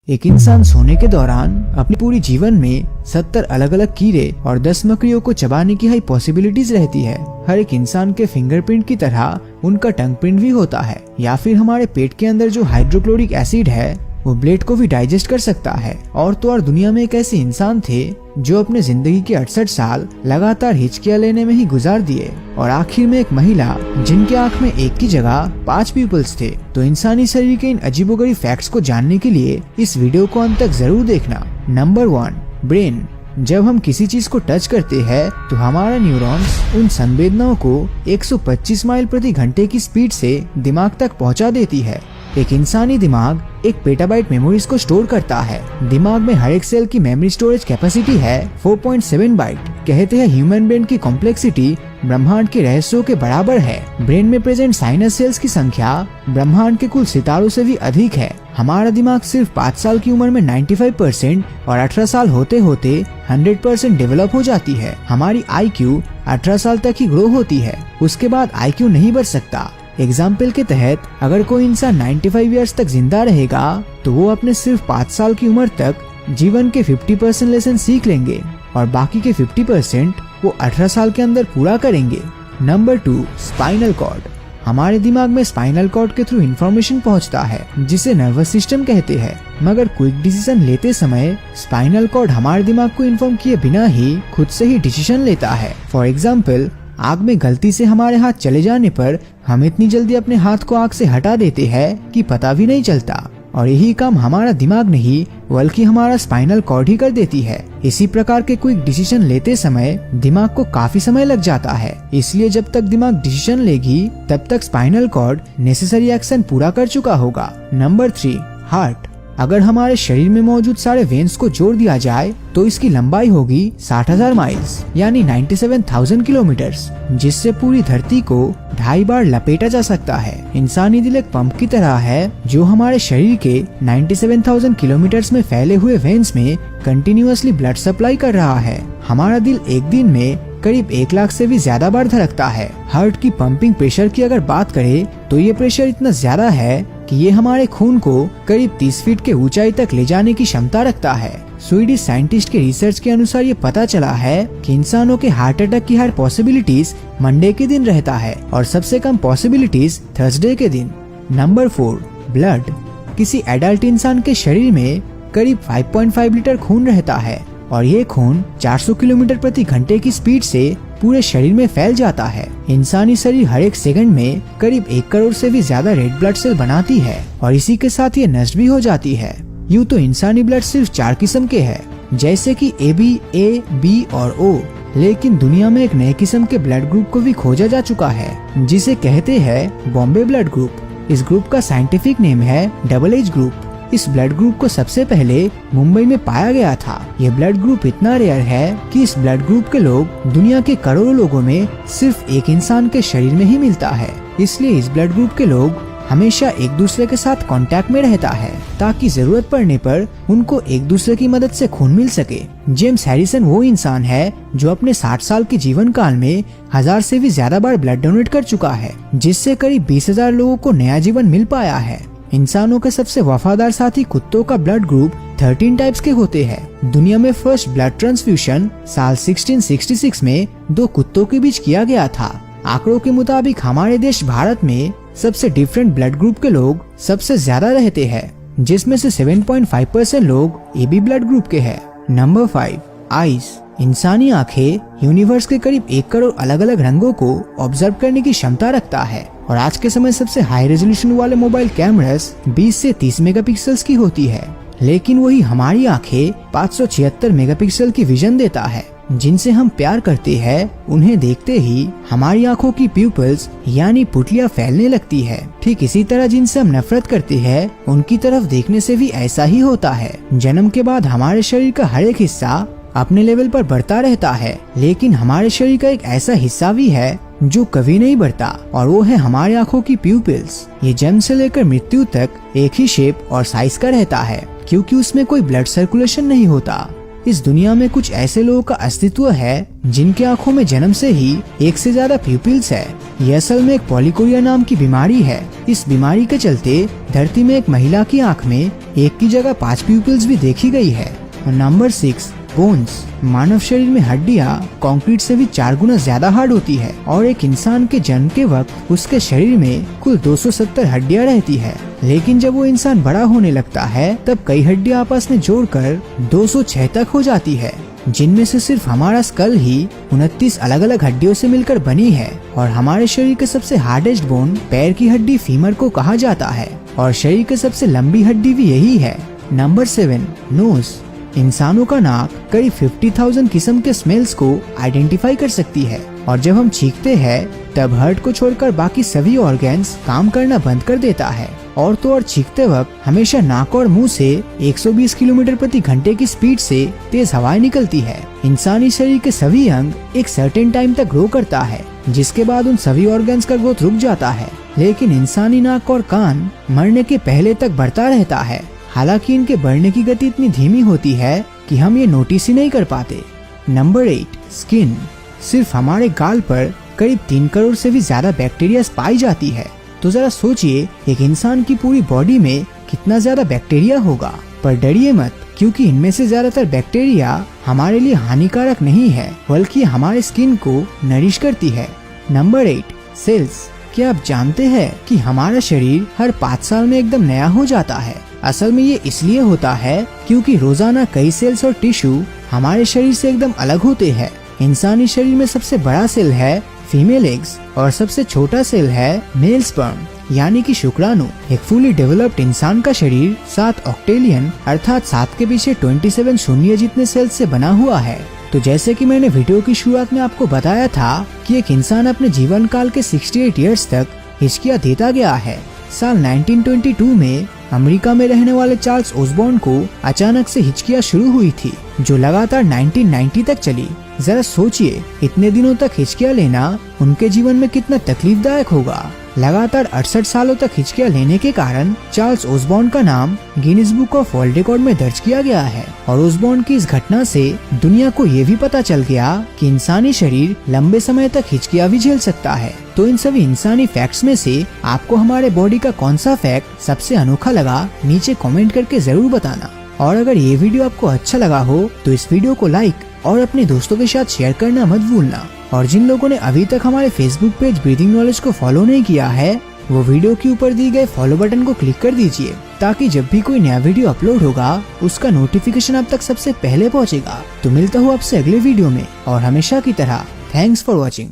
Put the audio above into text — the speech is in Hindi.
एक इंसान सोने के दौरान अपने पूरी जीवन में 70 अलग अलग कीड़े और 10 मकड़ियों को चबाने की हाई पॉसिबिलिटीज रहती है। हर एक इंसान के फिंगरप्रिंट की तरह उनका टंग प्रिंट भी होता है, या फिर हमारे पेट के अंदर जो हाइड्रोक्लोरिक एसिड है वो ब्लेड को भी डाइजेस्ट कर सकता है। और तो और दुनिया में एक ऐसे इंसान थे जो अपने जिंदगी के 68 साल लगातार हिचकियां लेने में ही गुजार दिए, और आखिर में एक महिला जिनके आंख में एक की जगह 5 पिंपल्स थे। तो इंसानी शरीर के इन अजीबोगरीब फैक्ट्स को जानने के लिए इस वीडियो को अंत तक जरूर देखना। Number 1, brain. जब हम किसी चीज को टच करते हैं तो हमारा न्यूरॉन्स उन संवेदनाओं को 125 माइल प्रति घंटे की स्पीड से दिमाग तक पहुंचा देती है। एक इंसानी दिमाग 1 पेटाबाइट मेमोरीज को स्टोर करता है। दिमाग में हर एक सेल की मेमोरी स्टोरेज कैपेसिटी है 4.7 बाइट। कहते हैं ह्यूमन ब्रेन की कॉम्प्लेक्सिटी ब्रह्मांड के रहस्यों के बराबर है। ब्रेन में प्रेजेंट साइनस सेल्स की संख्या ब्रह्मांड के कुल सितारों से भी अधिक है। हमारा दिमाग सिर्फ 5 साल की उम्र में 95% और 18 साल होते होते 100% डेवलप हो जाती है। हमारी IQ 18 साल तक ही ग्रो होती है, उसके बाद IQ नहीं बढ़ सकता। एग्जाम्पल के तहत अगर कोई इंसान 95 इयर्स तक जिंदा रहेगा तो वो अपने सिर्फ 5 साल की उम्र तक जीवन के 50% लेसन सीख लेंगे और बाकी के 50% वो 18 साल के अंदर पूरा करेंगे। Number 2, spinal cord. हमारे दिमाग में स्पाइनल कॉर्ड के थ्रू इंफॉर्मेशन पहुंचता है जिसे नर्वस सिस्टम कहते हैं, मगर क्विक डिसीजन लेते समय स्पाइनल कॉर्ड हमारे दिमाग को इन्फॉर्म किए बिना ही खुद से ही डिसीजन लेता है। फॉर एग्जाम्पल, आग में गलती से हमारे हाथ चले जाने पर हम इतनी जल्दी अपने हाथ को आग से हटा देते हैं कि पता भी नहीं चलता, और यही काम हमारा दिमाग नहीं बल्कि हमारा स्पाइनल कॉर्ड ही कर देती है। इसी प्रकार के क्विक डिसीजन लेते समय दिमाग को काफी समय लग जाता है, इसलिए जब तक दिमाग डिसीजन लेगी तब तक स्पाइनल कॉर्ड नेसेसरी एक्शन पूरा कर चुका होगा। Number 3, heart. अगर हमारे शरीर में मौजूद सारे वेन्स को जोड़ दिया जाए तो इसकी लंबाई होगी 60,000 माइल्स यानी 97,000 किलोमीटर्स, जिससे पूरी धरती को 2.5 बार लपेटा जा सकता है। इंसानी दिल एक पंप की तरह है जो हमारे शरीर के 97,000 किलोमीटर्स में फैले हुए वेन्स में कंटिन्यूअसली ब्लड सप्लाई कर रहा है। हमारा दिल एक दिन में करीब 1 लाख से भी ज्यादा बार धड़कता है। हार्ट की पंपिंग प्रेशर की अगर बात करें तो ये प्रेशर इतना ज्यादा है कि ये हमारे खून को करीब 30 फीट के ऊंचाई तक ले जाने की क्षमता रखता है। स्वीडिश साइंटिस्ट के रिसर्च के अनुसार ये पता चला है कि इंसानों के हार्ट अटैक की हर पॉसिबिलिटीज मंडे के दिन रहता है और सबसे कम पॉसिबिलिटीज थर्सडे के दिन। Number 4, blood. किसी एडल्ट इंसान के शरीर में करीब 5.5 लीटर खून रहता है और ये खून 400 किलोमीटर प्रति घंटे की स्पीड से पूरे शरीर में फैल जाता है। इंसानी शरीर हर एक सेकंड में करीब 1 करोड़ से भी ज्यादा रेड ब्लड सेल बनाती है और इसी के साथ ये नष्ट भी हो जाती है। यूँ तो इंसानी ब्लड सिर्फ 4 किस्म के हैं, जैसे कि AB, A, B और O, लेकिन दुनिया में एक नए किस्म के ब्लड ग्रुप को भी खोजा जा चुका है जिसे कहते हैं बॉम्बे ब्लड ग्रुप। इस ग्रुप का साइंटिफिक नेम है AA ग्रुप। इस ब्लड ग्रुप को सबसे पहले मुंबई में पाया गया था। ये ब्लड ग्रुप इतना रेयर है कि इस ब्लड ग्रुप के लोग दुनिया के करोड़ों लोगों में सिर्फ एक इंसान के शरीर में ही मिलता है। इसलिए इस ब्लड ग्रुप के लोग हमेशा एक दूसरे के साथ कांटेक्ट में रहता है ताकि जरूरत पड़ने पर उनको एक दूसरे की मदद से खून मिल सके। जेम्स हैरिसन वो इंसान है जो अपने 60 साल के जीवन काल में 1000 से भी ज्यादा बार ब्लड डोनेट कर चुका है, जिससे करीब 20,000 लोगों को नया जीवन मिल पाया है। इंसानों के सबसे वफादार साथी कुत्तों का ब्लड ग्रुप 13 टाइप्स के होते हैं। दुनिया में फर्स्ट ब्लड ट्रांसफ्यूजन साल 1666 में 2 कुत्तों के बीच किया गया था। आंकड़ों के मुताबिक हमारे देश भारत में सबसे डिफरेंट ब्लड ग्रुप के लोग सबसे ज्यादा रहते हैं, जिसमें से 7.5% लोग AB ब्लड ग्रुप के हैं। Number 5, eyes. इंसानी आंखें यूनिवर्स के करीब 1 करोड़ अलग अलग रंगों को ऑब्जर्व करने की क्षमता रखता है और आज के समय सबसे हाई रेजोल्यूशन वाले मोबाइल कैमरास 20 से 30 मेगापिक्सल्स की होती है, लेकिन वही हमारी आंखें 576 मेगापिक्सल की विजन देता है। जिनसे हम प्यार करते हैं उन्हें देखते ही हमारी आंखों की प्यूपल्स यानी पुतलियां फैलने लगती है। ठीक इसी तरह जिनसे हम नफरत करते हैं उनकी तरफ देखने से भी ऐसा ही होता है। जन्म के बाद हमारे शरीर का हर एक हिस्सा अपने लेवल पर बढ़ता रहता है, लेकिन हमारे शरीर का एक ऐसा हिस्सा भी है जो कभी नहीं बढ़ता और वो है हमारे आंखों की प्यूपिल्स। ये जन्म से लेकर मृत्यु तक एक ही शेप और साइज का रहता है क्योंकि उसमें कोई ब्लड सर्कुलेशन नहीं होता। इस दुनिया में कुछ ऐसे लोगों का अस्तित्व है जिनके आँखों में जन्म से ही एक से ज्यादा प्यूपिल्स है। ये असल में एक पॉलीकोरिया नाम की बीमारी है। इस बीमारी के चलते धरती में एक महिला की आँख में एक की जगह 5 प्यूपिल्स भी देखी गई है। और नंबर 6, बोन्स। मानव शरीर में हड्डियां कंक्रीट से भी 4 गुना ज्यादा हार्ड होती है और एक इंसान के जन्म के वक्त उसके शरीर में कुल 270 हड्डियां रहती है। लेकिन जब वो इंसान बड़ा होने लगता है तब कई हड्डियां आपस में जोड़कर 206 तक हो जाती है, जिनमें से सिर्फ हमारा स्कल ही 29 अलग अलग हड्डियों से मिलकर बनी है। और हमारे शरीर के सबसे हार्डेस्ट बोन पैर की हड्डी फीमर को कहा जाता है और शरीर की सबसे लंबी हड्डी भी यही है। Number 7, knows. इंसानों का नाक करीब 50,000 किस्म के स्मेल्स को आइडेंटिफाई कर सकती है और जब हम छींकते हैं तब हार्ट को छोड़कर बाकी सभी ऑर्गन्स काम करना बंद कर देता है। और तो और छींकते वक्त हमेशा नाक और मुंह से 120 किलोमीटर प्रति घंटे की स्पीड से तेज हवाएं निकलती है। इंसानी शरीर के सभी अंग एक सर्टेन टाइम तक ग्रो करता है, जिसके बाद उन सभी ऑर्गन्स का ग्रोथ रुक जाता है। लेकिन इंसानी नाक और कान मरने के पहले तक बढ़ता रहता है। हालांकि इनके बढ़ने की गति इतनी धीमी होती है कि हम ये नोटिस ही नहीं कर पाते। Number 8, skin. सिर्फ हमारे गाल पर करीब 3 करोड़ से भी ज्यादा बैक्टीरिया पाई जाती है। तो जरा सोचिए एक इंसान की पूरी बॉडी में कितना ज्यादा बैक्टीरिया होगा। पर डरिए मत, क्योंकि इनमें से ज्यादातर बैक्टीरिया हमारे लिए हानिकारक नहीं है, बल्कि हमारे स्किन को नरिश करती है। Number 8, sales. क्या आप जानते हैं कि हमारा शरीर हर 5 साल में एकदम नया हो जाता है? असल में ये इसलिए होता है क्योंकि रोजाना कई सेल्स और टिश्यू हमारे शरीर से एकदम अलग होते हैं। इंसानी शरीर में सबसे बड़ा सेल है फीमेल एग्स और सबसे छोटा सेल है मेल स्पर्म यानी कि शुक्राणु। एक फुली डेवलप्ड इंसान का शरीर 7 ऑक्टेलियन अर्थात 7 के पीछे 27 शून्य जितने सेल्स से बना हुआ है। तो जैसे कि मैंने वीडियो की शुरुआत में आपको बताया था कि एक इंसान अपने जीवन काल के 68 इयर्स तक हिचकियां देता गया है। साल 1922 में अमेरिका में रहने वाले चार्ल्स ओसबॉर्न को अचानक से हिचकियां शुरू हुई थी, जो लगातार 1990 तक चली। जरा सोचिए इतने दिनों तक हिचकियां लेना उनके जीवन में कितना तकलीफदायक होगा। लगातार 68 सालों तक हिचकियां लेने के कारण चार्ल्स ओसबॉर्न का नाम Guinness book of world record में दर्ज किया गया है। और ओसबॉर्न की इस घटना से दुनिया को ये भी पता चल गया कि इंसानी शरीर लंबे समय तक हिचकियां भी झेल सकता है। तो इन सभी इंसानी फैक्ट्स में से आपको हमारे बॉडी का कौन सा फैक्ट सबसे अनोखा लगा, नीचे कमेंट करके जरूर बताना। और अगर ये वीडियो आपको अच्छा लगा हो तो इस वीडियो को लाइक और अपने दोस्तों के साथ शेयर करना मत भूलना। और जिन लोगों ने अभी तक हमारे फेसबुक पेज ब्रीदिंग नॉलेज को फॉलो नहीं किया है, वो वीडियो के ऊपर दिए गए फॉलो बटन को क्लिक कर दीजिए, ताकि जब भी कोई नया वीडियो अपलोड होगा उसका नोटिफिकेशन आप तक सबसे पहले पहुंचेगा। तो मिलता हूँ आपसे अगले वीडियो में, और हमेशा की तरह थैंक्स फॉर वॉचिंग।